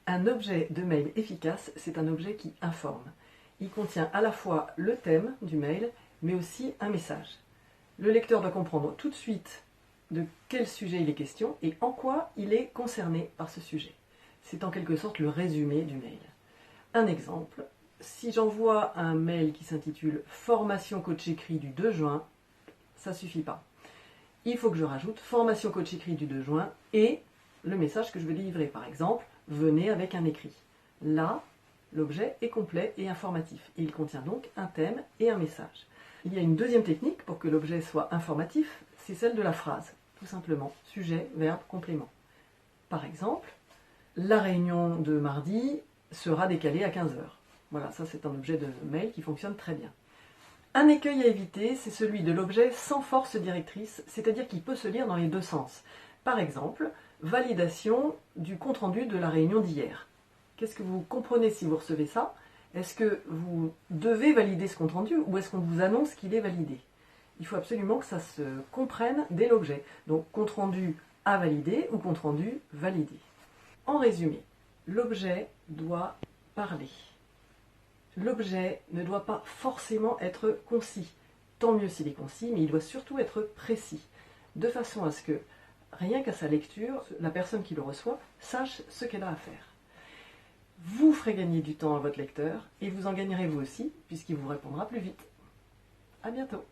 Un objet de mail efficace, c'est un objet qui informe. Il contient à la fois le thème du mail, mais aussi un message. Le lecteur doit comprendre tout de suite de quel sujet il est question et en quoi il est concerné par ce sujet. C'est en quelque sorte le résumé du mail. Un exemple, si j'envoie un mail qui s'intitule « Formation coach écrit du 2 juin », ça ne suffit pas. Il faut que je rajoute « Formation coach écrit du 2 juin » et le message que je veux délivrer. Par exemple, « Venez avec un écrit ». Là, l'objet est complet et informatif. Il contient donc un thème et un message. Il y a une deuxième technique pour que l'objet soit informatif, c'est celle de la phrase. Tout simplement, sujet, verbe, complément. Par exemple, la réunion de mardi sera décalée à 15 h. Voilà, ça c'est un objet de mail qui fonctionne très bien. Un écueil à éviter, c'est celui de l'objet sans force directrice, c'est-à-dire qu'il peut se lire dans les deux sens. Par exemple, validation du compte-rendu de la réunion d'hier. Qu'est-ce que vous comprenez si vous recevez ça? Est-ce que vous devez valider ce compte-rendu ou est-ce qu'on vous annonce qu'il est validé? Il faut absolument que ça se comprenne dès l'objet. Donc, compte-rendu à valider ou compte-rendu validé. En résumé, l'objet doit parler. L'objet ne doit pas forcément être concis. Tant mieux s'il est concis, mais il doit surtout être précis. De façon à ce que, rien qu'à sa lecture, la personne qui le reçoit sache ce qu'elle a à faire. Vous ferez gagner du temps à votre lecteur et vous en gagnerez vous aussi, puisqu'il vous répondra plus vite. À bientôt.